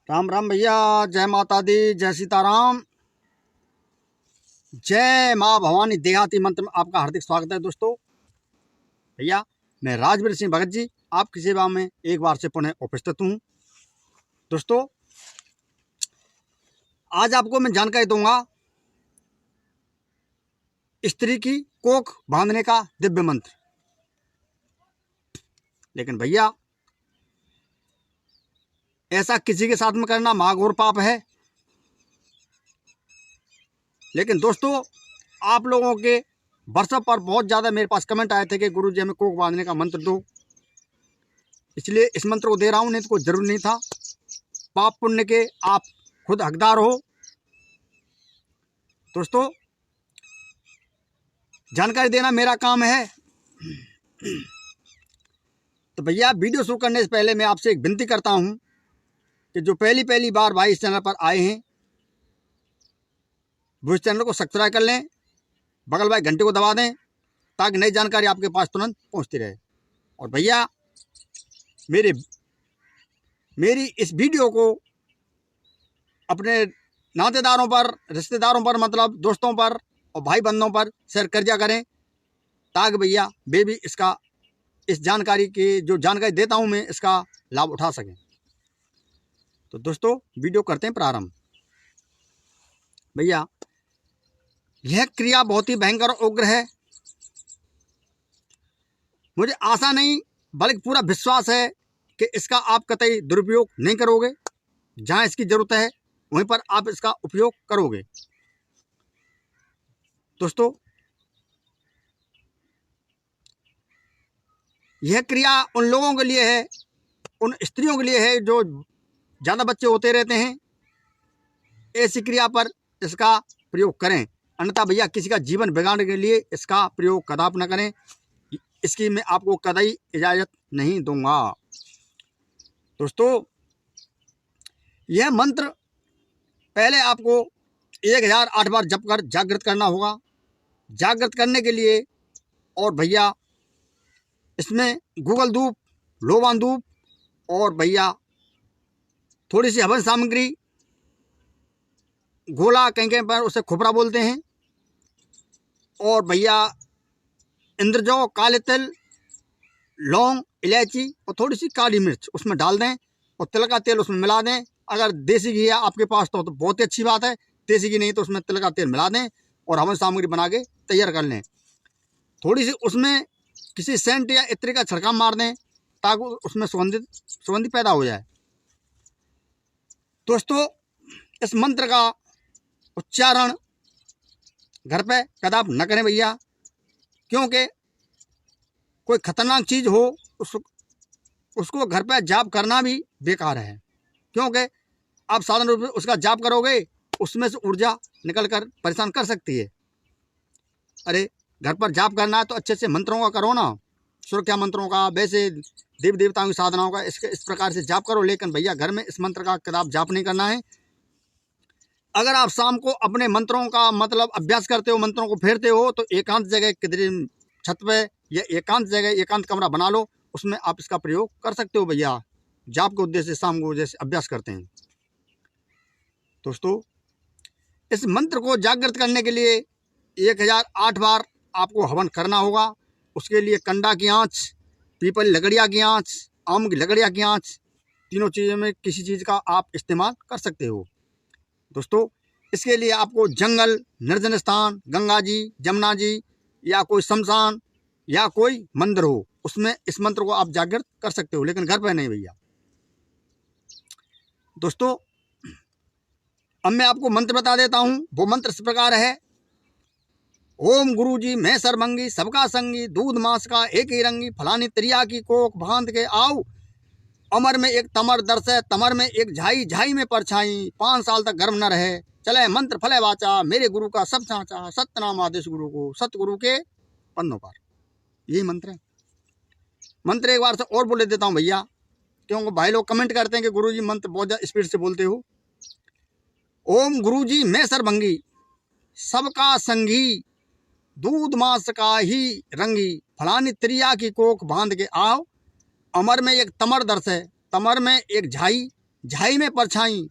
राम राम भैया। जय माता दी, जय सीताराम, जय माँ भवानी। देहाती मंत्र में आपका हार्दिक स्वागत है दोस्तों। भैया मैं राजवीर सिंह भगत जी आपकी सेवा में एक बार से पुनः उपस्थित हूँ। दोस्तों आज आपको मैं जानकारी दूंगा स्त्री की कोख बांधने का दिव्य मंत्र। लेकिन भैया ऐसा किसी के साथ में करना महाघोर पाप है। लेकिन दोस्तों आप लोगों के व्हाट्सएप पर बहुत ज़्यादा मेरे पास कमेंट आए थे कि गुरुजी हमें कोख बांधने का मंत्र दो, इसलिए इस मंत्र को दे रहा हूँ, नहीं तो कोई जरूर नहीं था। पाप पुण्य के आप खुद हकदार हो। दोस्तों जानकारी देना मेरा काम है। तो भैया वीडियो शुरू करने से पहले मैं आपसे एक विनती करता हूँ कि जो पहली बार भाई इस चैनल पर आए हैं वो इस चैनल को सब्सक्राइब कर लें, बगल वाले घंटे को दबा दें ताकि नई जानकारी आपके पास तुरंत पहुंचती रहे। और भैया मेरी इस वीडियो को अपने नातेदारों पर, रिश्तेदारों पर, मतलब दोस्तों पर और भाई बंधुओं पर शेयर कर दिया करें ताकि भैया वे भी इस जानकारी की जो जानकारी देता हूं मैं इसका लाभ उठा सकें। तो दोस्तों वीडियो करते हैं प्रारंभ। भैया यह क्रिया बहुत ही भयंकर और उग्र है। मुझे आशा नहीं बल्कि पूरा विश्वास है कि इसका आप कतई दुरुपयोग नहीं करोगे। जहां इसकी जरूरत है वहीं पर आप इसका उपयोग करोगे। दोस्तों यह क्रिया उन लोगों के लिए है, उन स्त्रियों के लिए है जो ज़्यादा बच्चे होते रहते हैं। ऐसी क्रिया पर इसका प्रयोग करें, अन्यथा भैया किसी का जीवन बिगाड़ने के लिए इसका प्रयोग कदापि न करें। इसकी मैं आपको कतई इजाज़त नहीं दूंगा। दोस्तों यह मंत्र पहले आपको 1008 बार जप कर जागृत करना होगा। जागृत करने के लिए और भैया इसमें गूगल धूप, लोबान धूप और भैया थोड़ी सी हवन सामग्री, गोला कहीं कहीं पर उसे खुपरा बोलते हैं, और भैया इंद्रजौ, काले तिल, लौंग, इलायची और थोड़ी सी काली मिर्च उसमें डाल दें और तिल का तेल उसमें मिला दें। अगर देसी घी है आपके पास तो बहुत ही अच्छी बात है, देसी घी नहीं तो उसमें तिल का तेल मिला दें और हवन सामग्री बना के तैयार कर लें। थोड़ी सी उसमें किसी सेंट या इत्र का छिड़काव मार दें ताकि उसमें सुगंधी पैदा हो जाए। दोस्तों इस मंत्र का उच्चारण घर पे कदापि न करें भैया, क्योंकि कोई खतरनाक चीज़ हो उसको घर पे जाप करना भी बेकार है। क्योंकि आप साधारण रूप से उसका जाप करोगे उसमें से ऊर्जा निकल कर परेशान कर सकती है। अरे घर पर जाप करना है तो अच्छे से मंत्रों का करो ना, सुरक्षा मंत्रों का, वैसे देवी देवताओं की साधनाओं का इस प्रकार से जाप करो। लेकिन भैया घर में इस मंत्र का कदापि जाप नहीं करना है। अगर आप शाम को अपने मंत्रों का मतलब अभ्यास करते हो, मंत्रों को फेरते हो, तो एकांत जगह किधर छत पे या एकांत जगह एकांत कमरा बना लो, उसमें आप इसका प्रयोग कर सकते हो भैया, जाप के उद्देश्य से शाम को जैसे अभ्यास करते हैं। दोस्तों इस मंत्र को जागृत करने के लिए 1008 बार आपको हवन करना होगा। उसके लिए कंडा की आँच, पीपल लकड़िया की आँच, आम की लकड़िया की आँच, तीनों चीज़ों में किसी चीज़ का आप इस्तेमाल कर सकते हो। दोस्तों इसके लिए आपको जंगल, निर्जन स्थान, गंगा जी, जमुना जी या कोई शमशान या कोई मंदिर हो उसमें इस मंत्र को आप जागृत कर सकते हो, लेकिन घर पर नहीं भैया। दोस्तों अब मैं आपको मंत्र बता देता हूँ। वो मंत्र इस प्रकार है। ओम गुरुजी मैं सर्वंगी सबका संगी, दूध मांस का एक ही रंगी, फलानी त्रिया की कोख बांध के आओ, अमर में एक तमर दर्श है, तमर में एक झाई, झाई में परछाई, 5 साल तक गर्म न रहे, चले मंत्र फले वाचा, मेरे गुरु का सब साचा, सत्यनाम आदेश गुरु को, सतगुरु के पन्नों पर। यही मंत्र है। मंत्र एक बार से और बोले देता हूँ भैया, क्योंकि भाई लोग कमेंट करते हैं कि गुरुजी मंत्र बहुत ज़्यादा स्पीड से बोलते हो। ओम गुरुजी मैं सर्वंगी सबका संगी, दूध मांस का ही रंगी, फलानी त्रिया की कोख बांध के आओ, अमर में एक तमर दर्श है, तमर में एक झाई, झाई में परछाई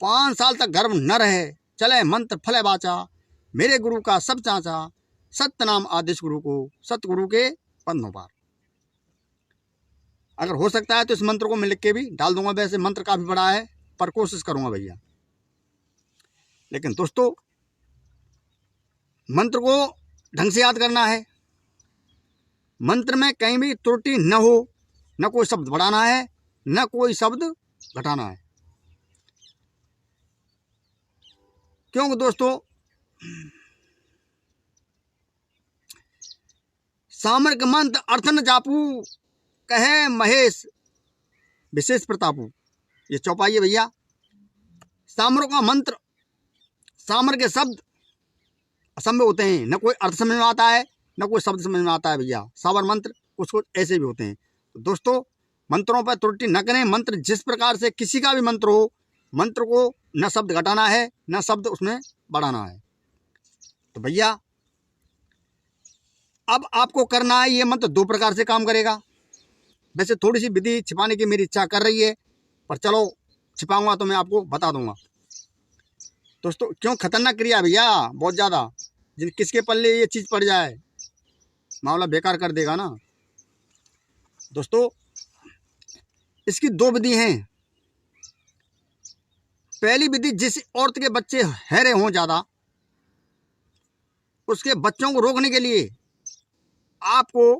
5 साल तक गर्भ न रहे, चले मंत्र फले बाचा, मेरे गुरु का सब चाचा, सत्य नाम आदेश गुरु को, सतगुरु के पद्मों पार। अगर हो सकता है तो इस मंत्र को मैं लिख के भी डाल दूंगा, वैसे मंत्र काफी बड़ा है पर कोशिश करूंगा भैया। लेकिन दोस्तों मंत्र को ढंग से याद करना है, मंत्र में कहीं भी त्रुटि न हो, न कोई शब्द बढ़ाना है न कोई शब्द घटाना है। क्योंकि दोस्तों सामर्क मंत्र अर्थ न जापू, कहे महेश विशेष प्रतापू। ये चौपाई है भैया। सामर का मंत्र, सामर के शब्द असंभव होते हैं, न कोई अर्थ समझ में आता है न कोई शब्द समझ में आता है भैया। सावर मंत्र कुछ कुछ ऐसे भी होते हैं। तो दोस्तों मंत्रों पर त्रुटि न करें। मंत्र जिस प्रकार से किसी का भी मंत्र हो, मंत्र को न शब्द घटाना है न शब्द उसमें बढ़ाना है। तो भैया अब आपको करना है, ये मंत्र 2 प्रकार से काम करेगा। वैसे थोड़ी सी विधि छिपाने की मेरी इच्छा कर रही है, पर चलो छिपाऊंगा तो मैं आपको बता दूंगा। दोस्तों क्यों खतरनाक क्रिया भैया, बहुत ज़्यादा। जिन किसके पल्ले ये चीज़ पड़ जाए मामला बेकार कर देगा ना। दोस्तों इसकी 2 विधि हैं। पहली विधि, जिस औरत के बच्चे हैरे हों ज़्यादा, उसके बच्चों को रोकने के लिए आपको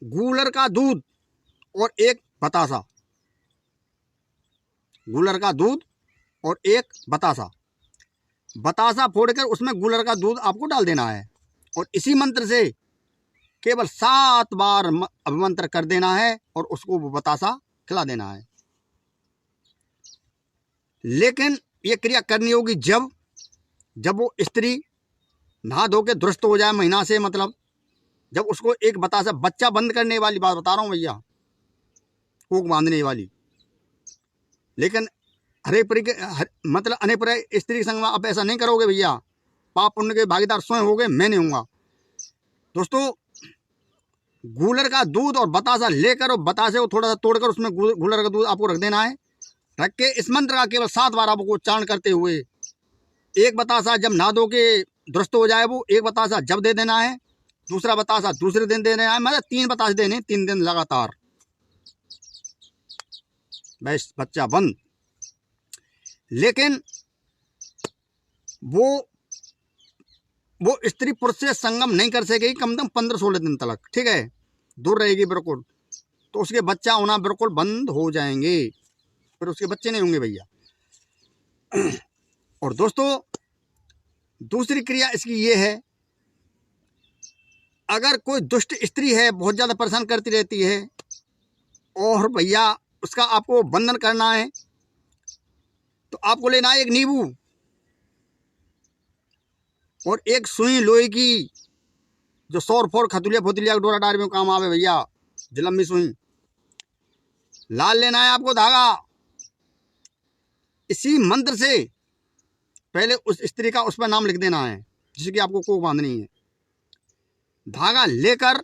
गूलर का दूध और एक बतासा, गूलर का दूध और एक बतासा, बतासा फोड़कर उसमें गूलर का दूध आपको डाल देना है और इसी मंत्र से केवल 7 बार अभिमंत्र कर देना है और उसको वो बतासा खिला देना है। लेकिन ये क्रिया करनी होगी जब वो स्त्री नहा धो के दुरुस्त हो जाए, महीना से मतलब जब उसको एक बतासा, बच्चा बंद करने वाली बात बता रहा हूँ भैया, कोक बांधने वाली। लेकिन मतलब अनेक स्त्री संग में आप ऐसा नहीं करोगे भैया, पाप पुण्य के भागीदार स्वयं होगे, मैं नहीं होऊंगा। दोस्तों गूलर का दूध और बतासा लेकर और बतासे को थोड़ा सा तोड़कर उसमें गूलर का दूध आपको रख देना है। रख के इस मंत्र का केवल 7 बार आपको उच्चारण करते हुए, एक बतासा जब नहा धो के दुरुस्त हो जाए वो एक बतासा जब दे देना है, दूसरा बतासा दूसरे दिन दे देना है, मतलब 3 बतासे देने, 3 दिन लगातार, बस बच्चा बंद। लेकिन वो स्त्री पुरुष से संगम नहीं कर सकेगी कम से कम 15-16 दिन तक, ठीक है, दूर रहेगी बिल्कुल। तो उसके बच्चा होना बिल्कुल बंद हो जाएंगे, फिर उसके बच्चे नहीं होंगे भैया। और दोस्तों दूसरी क्रिया इसकी ये है, अगर कोई दुष्ट स्त्री है, बहुत ज़्यादा परेशान करती रहती है और भैया उसका आपको बंधन करना है, तो आपको लेना है एक नींबू और एक सुई लोहे की, जो सौर फोर खतुलिया फुतलिया डोरा डार में काम आवे भैया, जो लंबी सुई। लाल लेना है आपको धागा। इसी मंत्र से पहले उस स्त्री का उस पर नाम लिख देना है जिसकी आपको कोक बांधनी है। धागा लेकर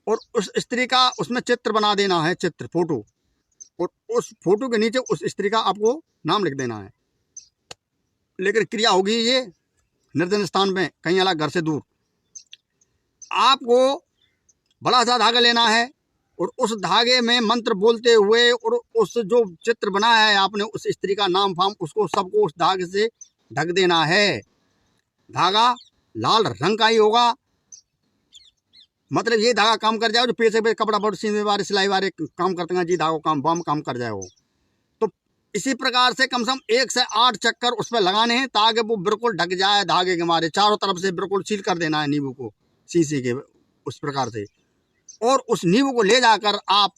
और उस स्त्री का उसमें चित्र बना देना है, चित्र फोटो, और उस फोटो के नीचे उस स्त्री का आपको नाम लिख देना है। लेकिन क्रिया होगी ये निर्जन स्थान में, कहीं अलग, घर से दूर। आपको बड़ा सा धागा लेना है और उस धागे में मंत्र बोलते हुए और उस जो चित्र बनाया है आपने उस स्त्री का नाम फाम, उसको सबको उस धागे से ढक देना है। धागा लाल रंग का ही होगा, मतलब ये धागा काम कर जाए जो पैसे पे कपड़ा बड़ सीने वाले सिलाई वाले काम करते हैं जी, धागो काम कर जाए वो। तो इसी प्रकार से कम से कम 1 से 8 चक्कर उस पर लगाने हैं ताकि वो बिल्कुल ढक जाए धागे के मारे, चारों तरफ से बिल्कुल सील कर देना है नींबू को शीशे के उस प्रकार से। और उस नींबू को ले जाकर आप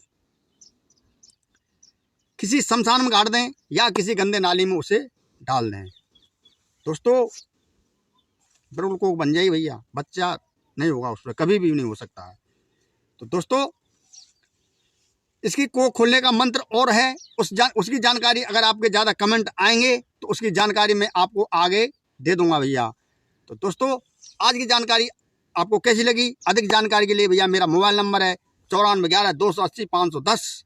किसी शमशान में गाड़ दें या किसी गंदे नाली में उसे डाल दें। दोस्तों बिल्कुल कोक बन जाएगी भैया, बच्चा नहीं होगा उस पर, कभी भी नहीं हो सकता है। तो दोस्तों इसकी कोक खोलने का मंत्र और है, उसकी जानकारी अगर आपके ज़्यादा कमेंट आएंगे तो उसकी जानकारी मैं आपको आगे दे दूंगा भैया। तो दोस्तों आज की जानकारी आपको कैसी लगी? अधिक जानकारी के लिए भैया मेरा मोबाइल नंबर है 9411 280 510।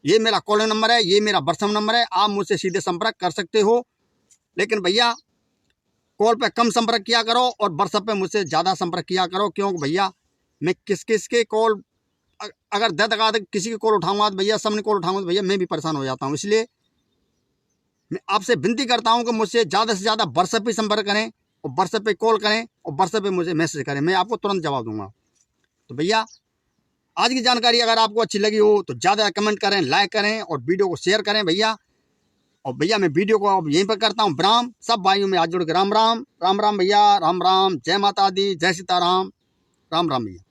ये मेरा कॉल नंबर है, ये मेरा व्हाट्सएप नंबर है, आप मुझसे सीधे संपर्क कर सकते हो। लेकिन भैया कॉल पे कम संपर्क किया करो और व्हाट्सएप पे मुझसे ज़्यादा संपर्क किया करो, क्योंकि भैया मैं किस किस के कॉल अगर 10 किसी की कॉल उठाऊंगा तो भैया सबने कॉल उठाऊंगा तो भैया मैं भी परेशान हो जाता हूँ। इसलिए मैं आपसे विनती करता हूँ कि मुझसे ज़्यादा से ज़्यादा व्हाट्सएप पे संपर्क करें और व्हाट्सएप पे कॉल करें और व्हाट्सएप पे मुझे मैसेज करें, मैं आपको तुरंत जवाब दूंगा। तो भैया आज की जानकारी अगर आपको अच्छी लगी हो तो ज़्यादा कमेंट करें, लाइक करें और वीडियो को शेयर करें भैया। और भैया मैं वीडियो को अब यहीं पर करता हूँ विराम। सब भाइयों में हाथ जोड़ के राम राम, राम राम भैया, राम राम, जय माता दी, जय सीताराम, राम राम भैया।